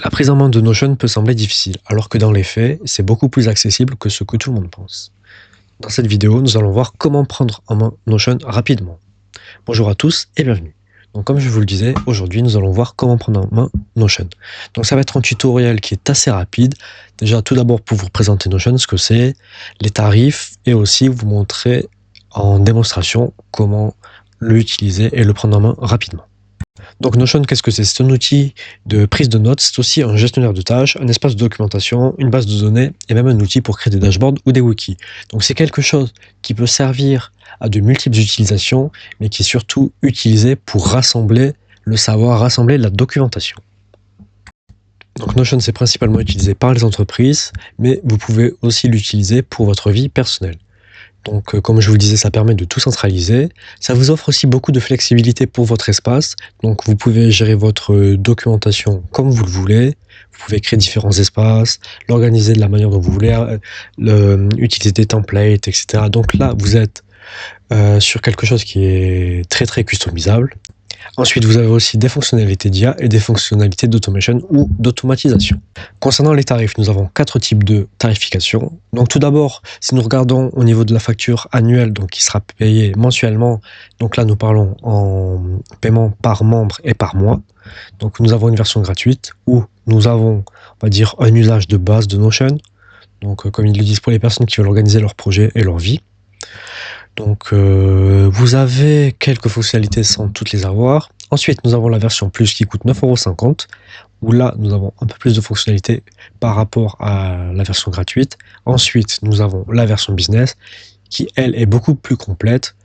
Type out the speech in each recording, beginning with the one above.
La prise en main de Notion peut sembler difficile, alors que dans les faits, c'est beaucoup plus accessible que ce que tout le monde pense. Dans cette vidéo, nous allons voir comment prendre en main Notion rapidement. Bonjour à tous et bienvenue. Donc comme je vous le disais, aujourd'hui nous allons voir comment prendre en main Notion. Donc ça va être un tutoriel qui est assez rapide. Déjà tout d'abord pour vous présenter Notion, ce que c'est, les tarifs et aussi vous montrer en démonstration comment l'utiliser et le prendre en main rapidement. Donc Notion, qu'est-ce que c'est? C'est un outil de prise de notes, c'est aussi un gestionnaire de tâches, un espace de documentation, une base de données et même un outil pour créer des dashboards ou des wikis. Donc c'est quelque chose qui peut servir à de multiples utilisations, mais qui est surtout utilisé pour rassembler le savoir, rassembler la documentation. Donc Notion, c'est principalement utilisé par les entreprises, mais vous pouvez aussi l'utiliser pour votre vie personnelle. Donc, comme je vous le disais, ça permet de tout centraliser. Ça vous offre aussi beaucoup de flexibilité pour votre espace. Donc, vous pouvez gérer votre documentation comme vous le voulez. Vous pouvez créer différents espaces, l'organiser de la manière dont vous voulez, utiliser des templates, etc. Donc là, vous êtes sur quelque chose qui est très très customisable. Ensuite, vous avez aussi des fonctionnalités d'IA et des fonctionnalités d'automation ou d'automatisation. Concernant les tarifs, nous avons 4 types de tarification. Donc tout d'abord, si nous regardons au niveau de la facture annuelle, donc qui sera payée mensuellement, donc là nous parlons en paiement par membre et par mois. Donc nous avons une version gratuite où nous avons, on va dire, un usage de base de Notion. Donc comme ils le disent pour les personnes qui veulent organiser leur projet et leur vie. Donc vous avez quelques fonctionnalités sans toutes les avoir. Ensuite, nous avons la version plus qui coûte 9,50 €, où là, nous avons un peu plus de fonctionnalités par rapport à la version gratuite. Ensuite, nous avons la version business, qui elle est beaucoup plus complète.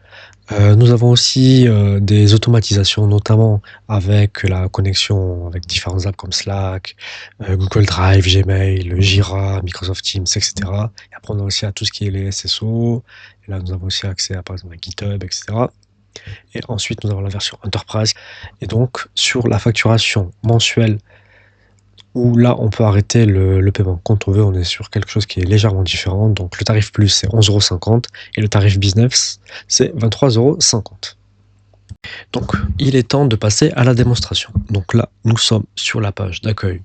Nous avons aussi des automatisations, notamment avec la connexion avec différentes apps comme Slack, Google Drive, Gmail, Jira, Microsoft Teams, etc. Et après, on a aussi à tout ce qui est les SSO. Et là, nous avons aussi accès à, par exemple, à GitHub, etc. Et ensuite, nous avons la version Enterprise. Et donc, sur la facturation mensuelle, où là, on peut arrêter le paiement quand on veut, on est sur quelque chose qui est légèrement différent. Donc, le tarif plus, c'est 11,50 € et le tarif business, c'est 23,50 €. Donc, il est temps de passer à la démonstration. Donc là, nous sommes sur la page d'accueil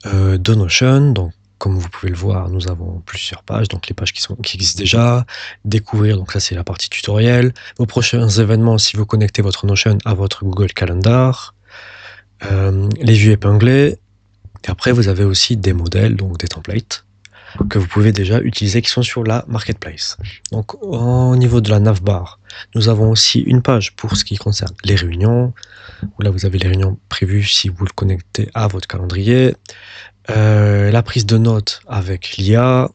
de Notion. Donc, comme vous pouvez le voir, nous avons plusieurs pages, donc les pages qui existent déjà, découvrir, donc ça c'est la partie tutoriel, vos prochains événements si vous connectez votre Notion à votre Google Calendar, les vues épinglées, et après vous avez aussi des modèles, donc des templates, que vous pouvez déjà utiliser qui sont sur la marketplace. Donc au niveau de la navbar, nous avons aussi une page pour ce qui concerne les réunions, où là vous avez les réunions prévues si vous le connectez à votre calendrier, la prise de notes avec l'IA.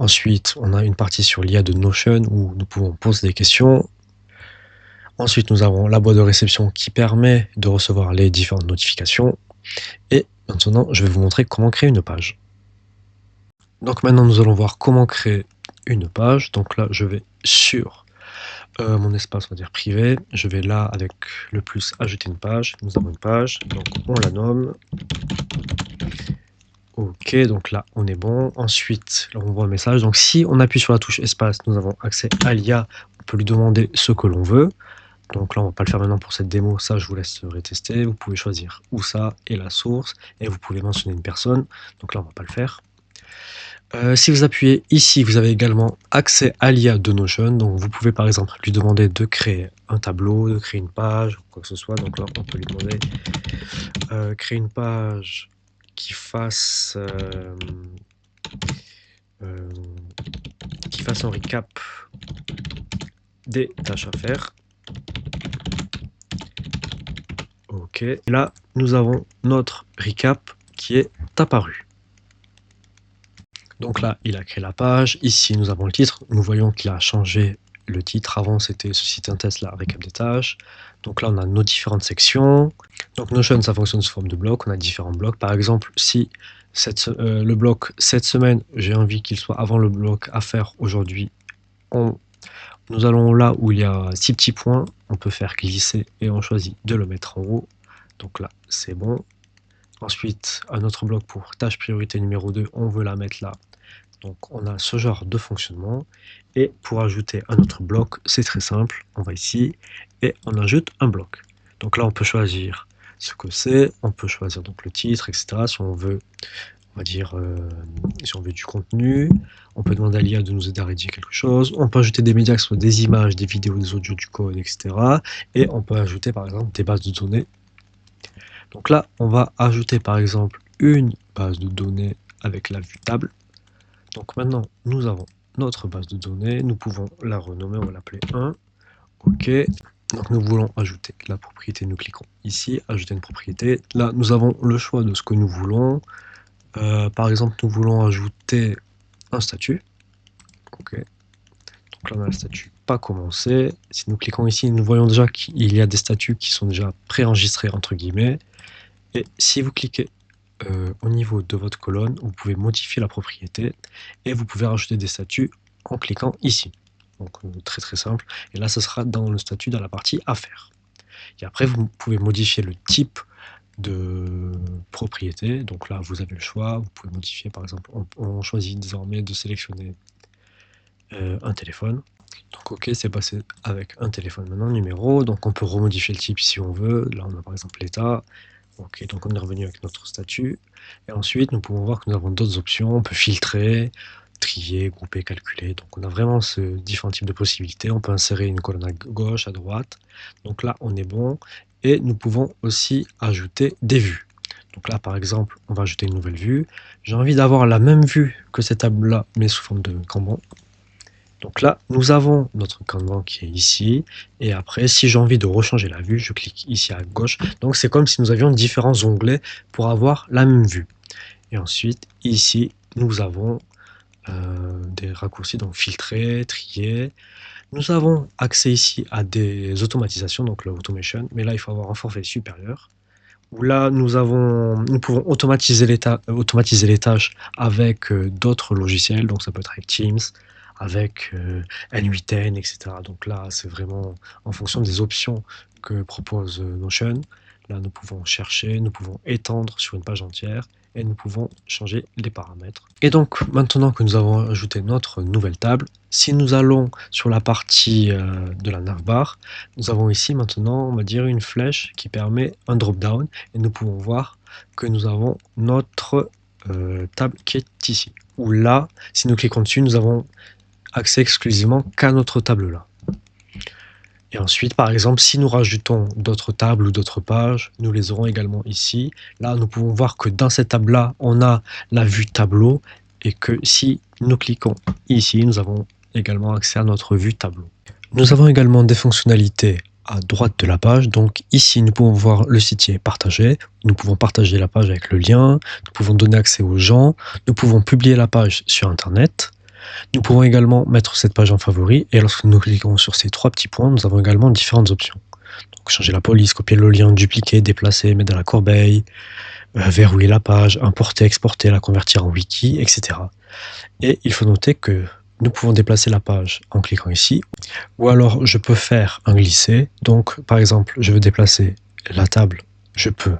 Ensuite, on a une partie sur l'IA de Notion où nous pouvons poser des questions. Ensuite, nous avons la boîte de réception qui permet de recevoir les différentes notifications. Et maintenant, je vais vous montrer comment créer une page. Donc maintenant, nous allons voir comment créer une page. Donc là, je vais sur mon espace, on va dire privé. Je vais là avec le plus ajouter une page. Nous avons une page, donc on la nomme. Ok, donc là on est bon. Ensuite, là, on voit un message. Donc si on appuie sur la touche espace, nous avons accès à l'IA. On peut lui demander ce que l'on veut. Donc là, on va pas le faire maintenant pour cette démo. Ça, je vous laisse retester. Vous pouvez choisir où ça et la source. Et vous pouvez mentionner une personne. Donc là, on va pas le faire. Si vous appuyez ici, vous avez également accès à l'IA de Notion. Donc vous pouvez par exemple lui demander de créer un tableau, de créer une page, quoi que ce soit. Donc là, on peut lui demander créer une page qui fasse un recap des tâches à faire. Ok, là nous avons notre recap qui est apparu. Donc là, il a créé la page. Ici, nous avons le titre. Nous voyons qu'il a changé le titre. Avant, c'était ceci est un test, là, récap des tâches. Donc là, on a nos différentes sections. Donc Notion, ça fonctionne sous forme de blocs. On a différents blocs. Par exemple, si le bloc cette semaine, j'ai envie qu'il soit avant le bloc à faire aujourd'hui, nous allons là où il y a 6 petits points. On peut faire glisser et on choisit de le mettre en haut. Donc là, c'est bon. Ensuite, un autre bloc pour tâche priorité numéro 2, on veut la mettre là. Donc on a ce genre de fonctionnement. Et pour ajouter un autre bloc, c'est très simple. On va ici et on ajoute un bloc. Donc là, on peut choisir ce que c'est. On peut choisir donc le titre, etc. Si on veut, on va dire, si on veut du contenu. On peut demander à l'IA de nous aider à rédiger quelque chose. On peut ajouter des médias, que ce soit des images, des vidéos, des audios, du code, etc. Et on peut ajouter par exemple des bases de données. Donc là, on va ajouter par exemple une base de données avec la vue table. Donc maintenant, nous avons notre base de données. Nous pouvons la renommer, on va l'appeler 1. OK. Donc nous voulons ajouter la propriété. Nous cliquons ici, ajouter une propriété. Là, nous avons le choix de ce que nous voulons. Par exemple, nous voulons ajouter un statut. OK. Donc là, on a le statut pas commencé. Si nous cliquons ici, nous voyons déjà qu'il y a des statuts qui sont déjà préenregistrés, entre guillemets. Et si vous cliquez au niveau de votre colonne, vous pouvez modifier la propriété et vous pouvez rajouter des statuts en cliquant ici. Donc très très simple. Et là, ce sera dans le statut, dans la partie affaires. Et après, vous pouvez modifier le type de propriété. Donc là, vous avez le choix. Vous pouvez modifier, par exemple, on choisit désormais de sélectionner un téléphone. Donc OK, c'est passé avec un téléphone maintenant, numéro. Donc on peut remodifier le type si on veut. Là, on a par exemple l'état. OK, donc on est revenu avec notre statut. Et ensuite, nous pouvons voir que nous avons d'autres options. On peut filtrer, trier, grouper, calculer. Donc on a vraiment différents types de possibilités. On peut insérer une colonne à gauche, à droite. Donc là, on est bon. Et nous pouvons aussi ajouter des vues. Donc là, par exemple, on va ajouter une nouvelle vue. J'ai envie d'avoir la même vue que cette table-là, mais sous forme de Kanban. Donc là, nous avons notre Kanban qui est ici. Et après, si j'ai envie de rechanger la vue, je clique ici à gauche. Donc c'est comme si nous avions différents onglets pour avoir la même vue. Et ensuite, ici, nous avons des raccourcis, donc filtrer, trier. Nous avons accès ici à des automatisations, donc l'automation. Mais là, il faut avoir un forfait supérieur. Où là, nous pouvons automatiser les tâches avec d'autres logiciels. Donc ça peut être avec Teams, avec N8N, etc. Donc là, c'est vraiment en fonction des options que propose Notion. Là, nous pouvons chercher, nous pouvons étendre sur une page entière et nous pouvons changer les paramètres. Et donc, maintenant que nous avons ajouté notre nouvelle table, si nous allons sur la partie de la navbar, nous avons ici maintenant, on va dire, une flèche qui permet un drop-down et nous pouvons voir que nous avons notre table qui est ici. Où là, si nous cliquons dessus, nous avons accès exclusivement qu'à notre table là. Et ensuite, par exemple, si nous rajoutons d'autres tables ou d'autres pages, nous les aurons également ici. Là, nous pouvons voir que dans cette table-là, on a la vue tableau et que si nous cliquons ici, nous avons également accès à notre vue tableau. Nous avons également des fonctionnalités à droite de la page. Donc ici, nous pouvons voir le site qui est partagé. Nous pouvons partager la page avec le lien. Nous pouvons donner accès aux gens. Nous pouvons publier la page sur Internet. Nous pouvons également mettre cette page en favori et lorsque nous cliquons sur ces trois petits points, nous avons également différentes options. Donc changer la police, copier le lien, dupliquer, déplacer, mettre dans la corbeille, verrouiller la page, importer, exporter, la convertir en wiki, etc. Et il faut noter que nous pouvons déplacer la page en cliquant ici, ou alors je peux faire un glisser. Donc par exemple, je veux déplacer la table, je peux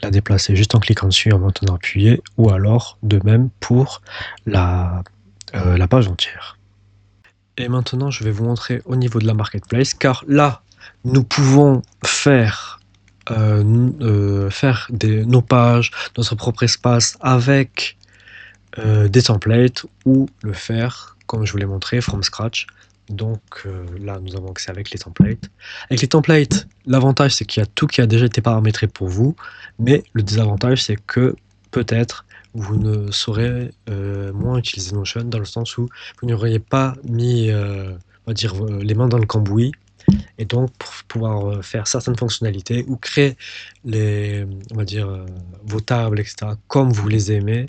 la déplacer juste en cliquant dessus et en maintenant appuyé, ou alors de même pour la page entière. Et maintenant, je vais vous montrer au niveau de la marketplace, car là, nous pouvons faire nos pages, notre propre espace avec des templates ou le faire, comme je vous l'ai montré, from scratch. Donc là, nous avons accès avec les templates. Avec les templates, l'avantage, c'est qu'il y a tout qui a déjà été paramétré pour vous, mais le désavantage, c'est que peut-être vous ne saurez moins utiliser Notion dans le sens où vous n'auriez pas mis on va dire, les mains dans le cambouis et donc pour pouvoir faire certaines fonctionnalités ou créer on va dire, vos tables, etc., comme vous les aimez,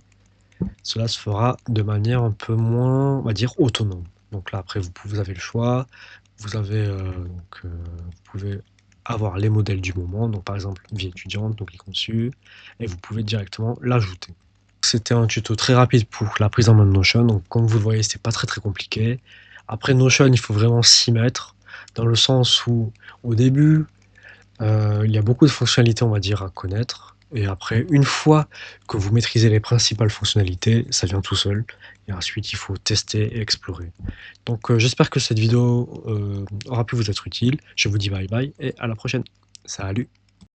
cela se fera de manière un peu moins, on va dire, autonome. Donc là, après, vous avez le choix. Vous pouvez avoir les modèles du moment. Donc par exemple, vie étudiante, donc cliquons dessus, et vous pouvez directement l'ajouter. C'était un tuto très rapide pour la prise en main de Notion. Donc comme vous le voyez, c'est pas très très compliqué. Après Notion, il faut vraiment s'y mettre, dans le sens où au début, il y a beaucoup de fonctionnalités, on va dire, à connaître. Et après, une fois que vous maîtrisez les principales fonctionnalités, ça vient tout seul. Et ensuite, il faut tester et explorer. Donc, j'espère que cette vidéo aura pu vous être utile. Je vous dis bye bye et à la prochaine. Salut!